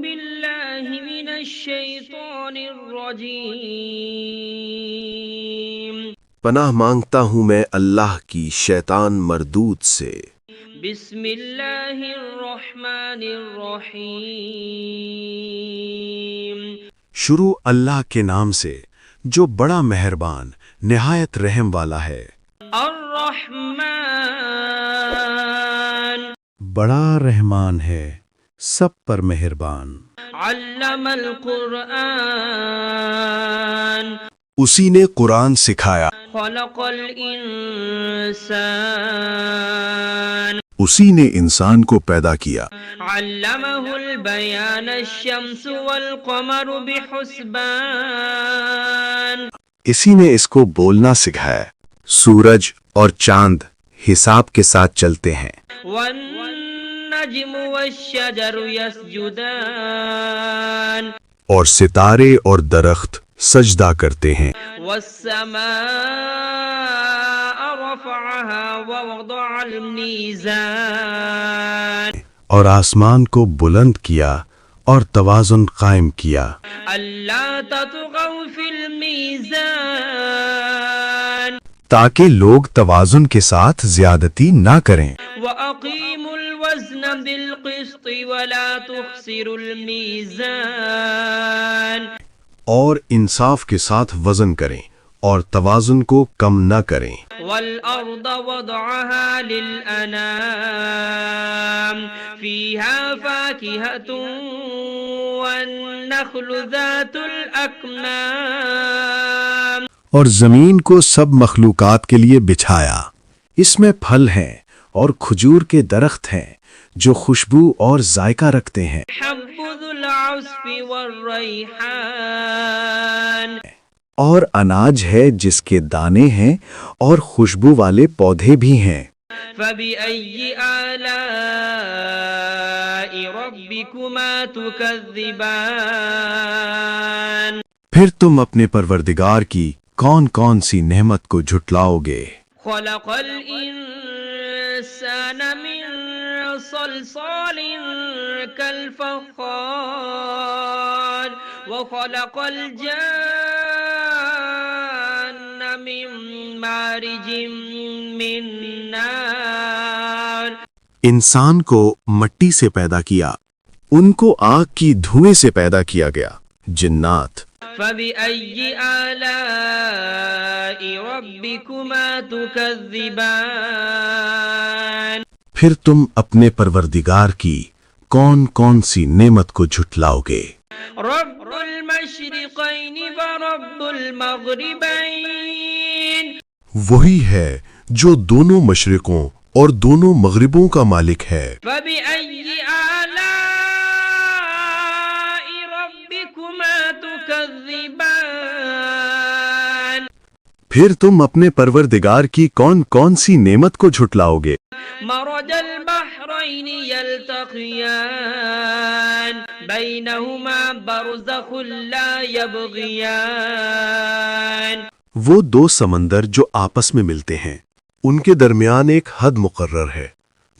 بالله من الشيطان الرجيم پناہ مانگتا ہوں میں اللہ کی شیطان مردود سے۔ بسم اللہ الرحمن الرحیم شروع اللہ کے نام سے جو بڑا مہربان نہایت رحم والا ہے۔ الرحمن بڑا رحمان ہے، سب پر مہربان۔ علم القرآن اسی نے قرآن سکھایا، خلق الانسان اسی نے انسان کو پیدا کیا۔ علمہ البیان الشمس والقمر بحسبان اسی نے اس کو بولنا سکھایا، سورج اور چاند حساب کے ساتھ چلتے ہیں۔ والنجم والشجر يسجدان اور ستارے اور درخت سجدہ کرتے ہیں۔ والسماء رفعها ووضع الميزان اور آسمان کو بلند کیا اور توازن قائم کیا، ألا تطغوا في الميزان تاکہ لوگ توازن کے ساتھ زیادتی نہ کریں۔ وأقيموا الوزن بالقسط ولا تخسروا الميزان اور انصاف کے ساتھ وزن کریں اور توازن کو کم نہ کریں۔ والأرض وضعها للأنام فيها فاكهة والنخل ذات الأكمام اور زمین کو سب مخلوقات کے لیے بچھایا، اس میں پھل ہیں اور کھجور کے درخت ہیں جو خوشبو اور ذائقہ رکھتے ہیں۔ حب ذو العصف والريحان اور اناج ہے جس کے دانے ہیں اور خوشبو والے پودے بھی ہیں۔ فبأي آلاء ربكما تكذبان پھر تم اپنے پروردگار کی کون کون سی نعمت کو جھٹلاؤ گے؟ خلق الإنسان من صلصال كالفخار وخلق الجان من مارج من نار انسان کو مٹی سے پیدا کیا، ان کو آگ کی دھوئیں سے پیدا کیا گیا۔ جنات فبأي آلاء ربكما تكذبان پھر تم اپنے پروردگار کی کون کون سی نعمت کو جھٹلاؤ گے؟ رب المشرقين ورب المغربين وہی ہے جو دونوں مشرقوں اور دونوں مغربوں کا مالک ہے۔ فبأي آلاء ربكما تكذبان پھر تم اپنے پروردگار کی کون کون سی نعمت کو جھٹلاؤ گے؟ مرج البحرين يلتقيان بينهما برزخ لا يبغيان وہ دو سمندر جو آپس میں ملتے ہیں، ان کے درمیان ایک حد مقرر ہے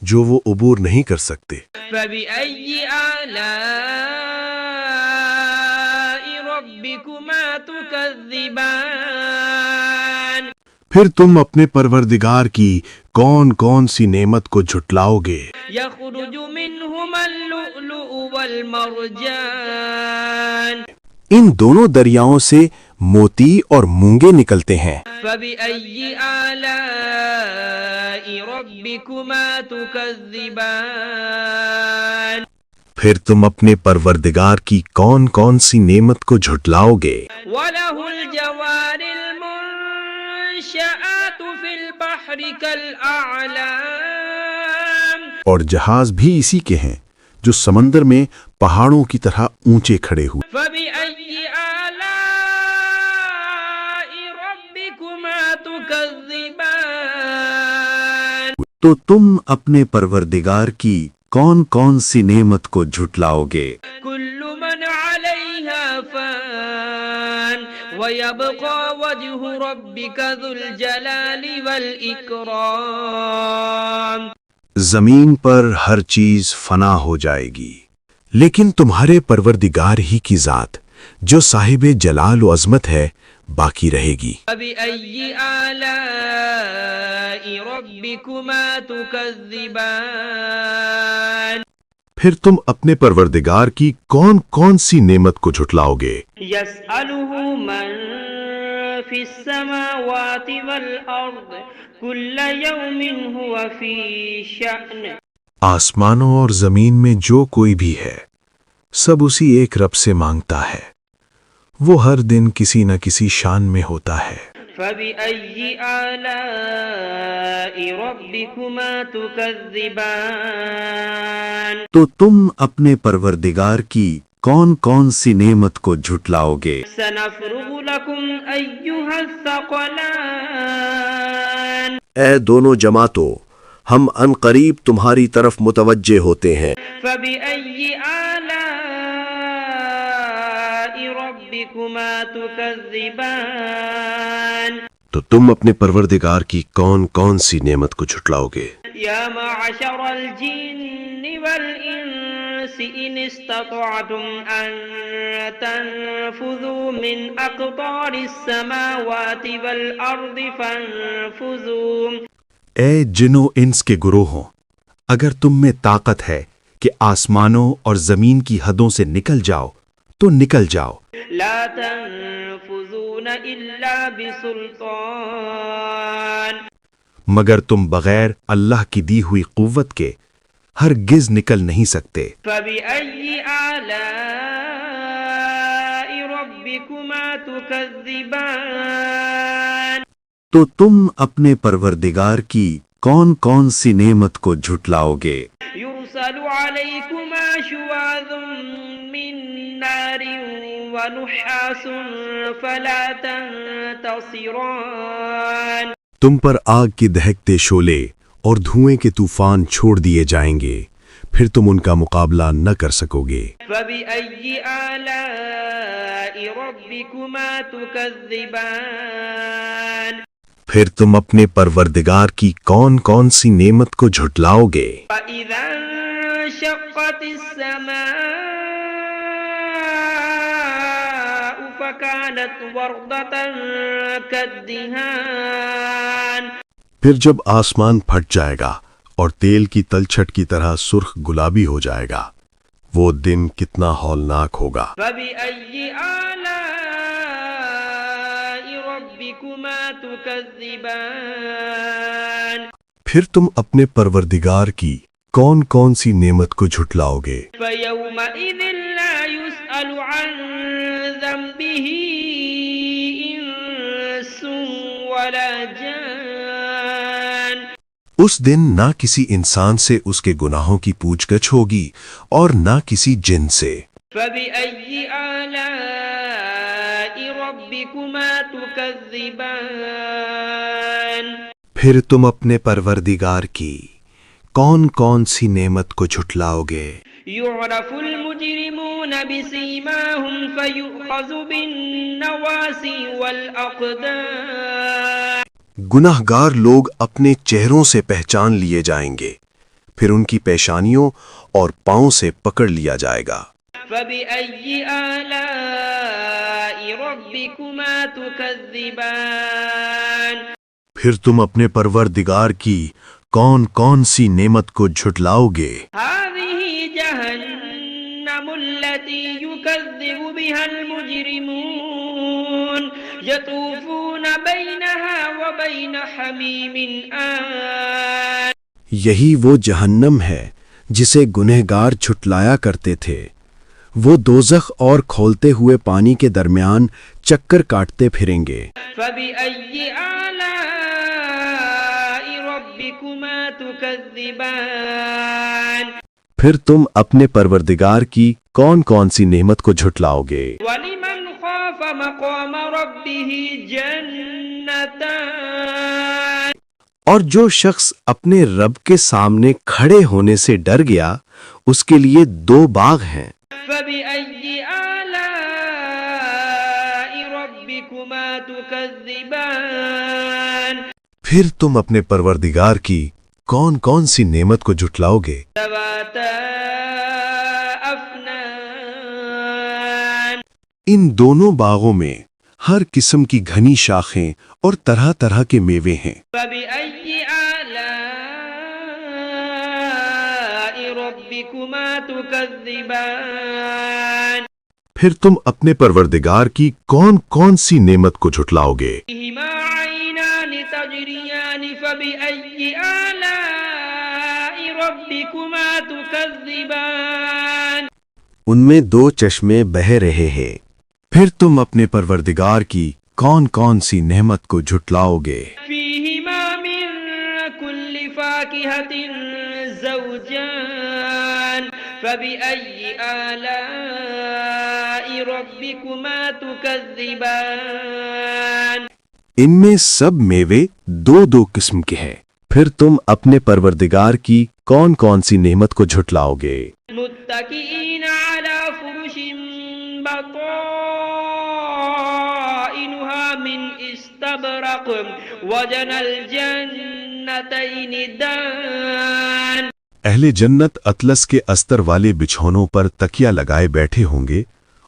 جو وہ عبور نہیں کر سکتے۔ فبأي آلاء ربكما تكذبان پھر تم اپنے پروردگار کی کون کون سی نعمت کو جھٹلاؤ گے؟ يخرج منهما اللؤلؤ والمرجان ان دونوں دریاؤں سے موتی اور مونگے نکلتے ہیں۔ فبأي آلاء ربكما تكذبان پھر تم اپنے پروردگار کی کون کون سی نعمت کو جھٹلاؤ گے؟ وله الجوار المنشآت في البحر كالأعلام اور جہاز بھی اسی کے ہیں جو سمندر میں پہاڑوں کی طرح اونچے کھڑے ہوئے۔ فبأي آلاء ربكما تكذبان تو تم اپنے پروردگار کی کون کون سی نعمت کو جھٹلاؤ گے؟ كل من عليها فان ويبقى وجه ربك ذو الجلال والإكرام زمین پر ہر چیز فنا ہو جائے گی، لیکن تمہارے پروردگار ہی کی ذات جو صاحب جلال و عظمت ہے باقی رہے گی۔ فبأي آلاء ربكما تكذبان پھر تم اپنے پروردگار کی کون کون سی نعمت کو جھٹلاؤ گے؟ يسأله من في السماوات والأرض كل يوم هو في شأن آسمانوں اور زمین میں جو کوئی بھی ہے سب اسی ایک رب سے مانگتا ہے، وہ ہر دن کسی نہ کسی شان میں ہوتا ہے۔ فبأي آلاء ربكما تكذبان تو تم اپنے پروردگار کی کون کون سی نعمت کو جھٹلاؤ گے؟ سنفرغ لكم أيها الثقلان اے دونوں جماعتوں، ہم ان قریب تمہاری طرف متوجہ ہوتے ہیں۔ فبأي آلاء ربكما تكذبان تو تم اپنے پروردگار کی کون کون سی نعمت کو جھٹلاؤ گے؟ يا معشر الجن والإنس إن استطعتم أن تنفذوا من أقطار السماوات والأرض فانفذوا اے جن و انس کے گروہوں، اگر تم میں طاقت ہے کہ آسمانوں اور زمین کی حدوں سے نکل جاؤ تو نکل جاؤ، لا تنفذون إلا بسلطان مگر تم بغیر اللہ کی دی ہوئی قوت کے ہرگز نکل نہیں سکتے۔ فبأي آلاء ربكما تكذبان تو تم اپنے پروردگار کی کون کون سی نعمت کو جھٹلاؤ گے؟ يرسل عليكما شواظ من نار ونحاس فلا تنتصران تم پر آگ کے دہکتے شعلے اور دھوئیں کے طوفان چھوڑ دیے جائیں گے، پھر تم ان کا مقابلہ نہ کر سکو گے۔ فبأي آلاء ربكما تكذبان پھر تم اپنے پروردگار کی کون کون سی نعمت کو جھٹلاؤ گے؟ فإذا انشقت السماء فكانت وردة كالدهان پھر جب آسمان پھٹ جائے گا اور تیل کی تلچھٹ کی طرح سرخ گلابی ہو جائے گا، وہ دن کتنا ہولناک ہوگا۔ فبأي آلاء ربكما تكذبان پھر تم اپنے پروردگار کی کون کون سی نعمت کو جھٹلاؤ گے؟ فيومئذ لا يسأل عن ذنبه إنس ولا جان اس دن نہ کسی انسان سے اس کے گناہوں کی پوچھ گچھ ہوگی اور نہ کسی جن سے۔ فبأي آلاء ربكما تكذبان پھر تم اپنے پروردگار کی کون کون سی نعمت کو جھٹلاؤ گے؟ يعرف المجرمون بسيماهم فيؤخذ بالنواصي والأقدام گناہ گار لوگ اپنے چہروں سے پہچان لیے جائیں گے، پھر ان کی پیشانیوں اور پاؤں سے پکڑ لیا جائے گا۔ فبأي آلاء ربكما تكذبان پھر تم اپنے پروردگار کی کون کون سی نعمت کو جھٹلاؤ گے؟ هذه جهنم التي يكذب بها المجرمون يطوفون بينها وبين حميم آن یہی وہ جہنم ہے جسے گنہگار جھٹلایا کرتے تھے، وہ دوزخ اور کھولتے ہوئے پانی کے درمیان چکر کاٹتے پھریں گے۔ فبأي آلاء ربكما تكذبان پھر تم اپنے پروردگار کی کون کون سی نعمت کو جھٹلاؤ گے؟ ولمن خاف مقام ربه جنتان اور جو شخص اپنے رب کے سامنے کھڑے ہونے سے ڈر گیا اس کے لیے 2 باغ ہیں۔ فبأي آلاء ربكما تكذبان پھر تم اپنے پروردگار کی کون کون سی نعمت کو جھٹلاؤ گے؟ ذواتا أفنان ان دونوں باغوں میں ہر قسم کی گھنی شاخیں اور طرح طرح کے میوے ہیں۔ فبأي آلاء ربكما تكذبان پھر تم اپنے پروردگار کی کون کون سی نعمت کو جھٹلاؤ گے؟ فيهما عينان تجريان فبأي آلاء ربكما تكذبان ان میں دو چشمے بہہ رہے ہیں، پھر تم اپنے پروردگار کی کون کون سی نعمت کو جھٹلاؤ گے؟ فيهما من كل فاكهة زوجان فبأي آلاء ربكما تكذبان ان میں سب میوے دو دو قسم کے ہیں، پھر تم اپنے پروردگار کی کون کون سی نعمت کو جھٹلاؤ گے؟ متكئين على فرش بطائنها من استبرق وجنى الجنتين دان اہل جنت اطلس کے استر والے بچھونوں پر تکیا لگائے بیٹھے ہوں گے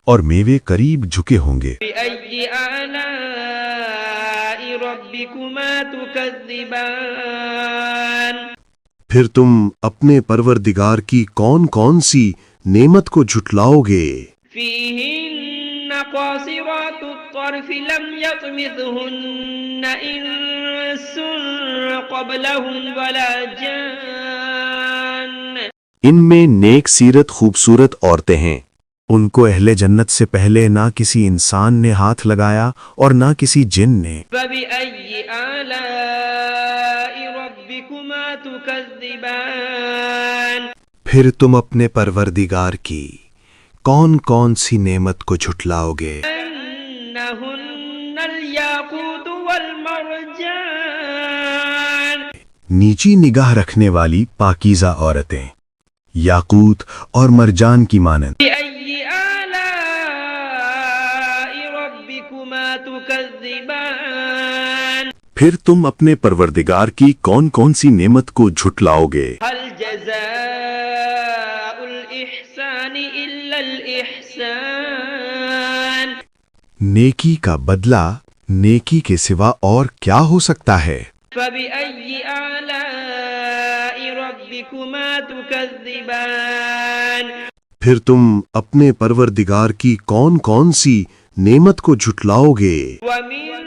اور میوے قریب جھکے ہوں گے۔ بأي آلاء ربكما تكذبان پھر تم اپنے پروردگار کی کون کون سی نعمت کو جھٹلاؤ گے؟ فيهن قاصرات الطرف لم يطمثهن إنس قبلهم ولا جان ان میں نیک سیرت خوبصورت عورتیں ہیں، ان کو اہل جنت سے پہلے نہ کسی انسان نے ہاتھ لگایا اور نہ کسی جن نے۔ فبأي آلاء ربكما تكذبان پھر تم اپنے پروردگار کی کون کون سی نعمت کو جھٹلاؤ گے؟ أنهن الياقوت والمرجان نیچی نگاہ رکھنے والی پاکیزہ عورتیں، یاقوت اور مرجان کی مانند۔ بأي آلاء ربكما تكذبان پھر تم اپنے پروردگار کی کون کون سی نعمت کو جھٹلاؤ گے؟ هل جزاء الإحسان إلا الإحسان نیکی کا بدلہ نیکی کے سوا اور کیا ہو سکتا ہے؟ فبأي آلاء ربكما تكذبان پھر تم اپنے پروردگار کی کون کون سی نعمت کو جھٹلاؤ گے؟ ومن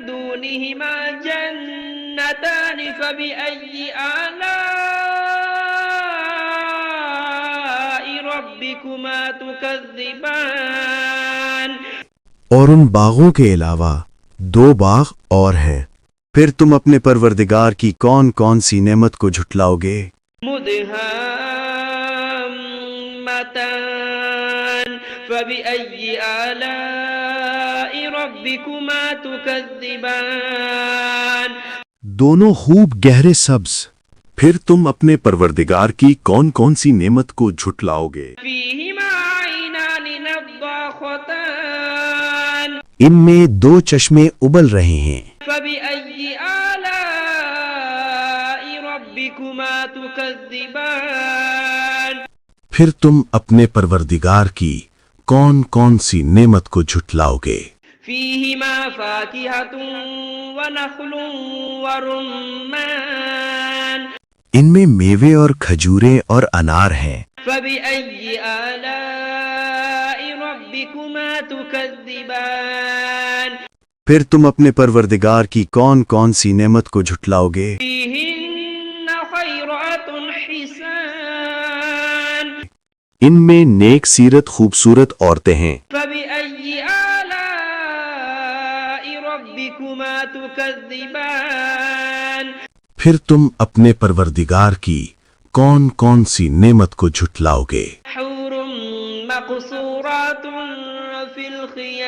دونهما جنتان فبأي آلاء ربكما تكذبان اور ان باغوں کے علاوہ دو باغ اور ہیں، پھر تم اپنے پروردگار کی کون کون سی نعمت کو جھٹلاؤ گے؟ مدهامتان فبأي آلاء ربكما تكذبان دونوں خوب گہرے سبز، پھر تم اپنے پروردگار کی کون کون سی نعمت کو جھٹلاؤ گے؟ فيهما عينان نضاختان ان میں دو چشمے ابل رہے ہیں، فبأي آلاء ربكما تكذبان پھر تم اپنے پروردگار کی کون کون سی نعمت کو جھٹلاؤ گے؟ فيهما فاكهة ونخل ورمان ان میں میوے اور کھجوریں اور انار ہیں، فبأي آلاء ربكما تكذبان پھر تم اپنے پروردگار کی کون کون سی نعمت کو جھٹلاؤ گے؟ فيهن خيرات حسان ان میں نیک سیرت خوبصورت عورتیں ہیں، فبأي آلاء ربكما تكذبان پھر تم اپنے پروردگار کی کون کون سی نعمت کو جھٹلاؤ گے؟ حور مقصورات في الخيام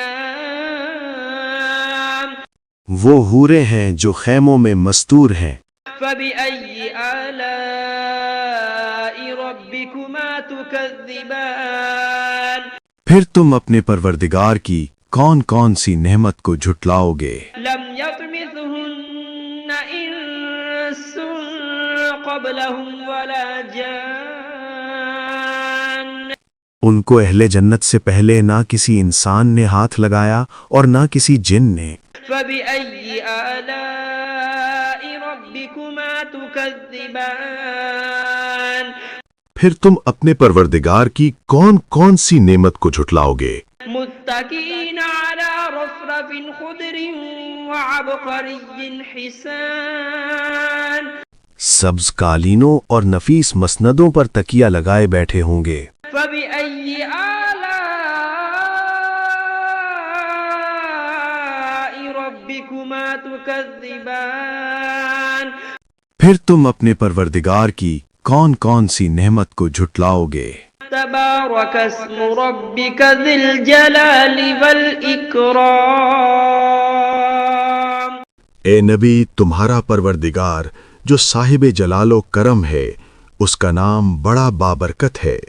وہ حوریں ہیں جو خیموں میں مستور ہیں، فبأي آلاء ربكما تكذبان پھر تم اپنے پروردگار کی کون کون سی نعمت کو جھٹلاؤ گے؟ لم يطمثهن إنس قبلهم ولا جان ان کو اہل جنت سے پہلے نہ کسی انسان نے ہاتھ لگایا اور نہ کسی جن نے۔ فبأي آلاء ربكما تكذبان پھر تم اپنے پروردگار کی کون کون سی نعمت کو جھٹلاؤ گے؟ متكئين على رفرف خضر وعبقري حسان سبز قالینوں اور نفیس مسندوں پر تکیہ لگائے بیٹھے ہوں گے۔ فبأي آلاء ربكما تكذبان پھر تم اپنے پروردگار کی کون کون سی نعمت کو جھٹلاؤ گے؟ تبارك اسم ربك ذي الجلال والإكرام اے نبی، تمہارا پروردگار جو صاحب جلال و کرم ہے، اس کا نام بڑا بابرکت ہے۔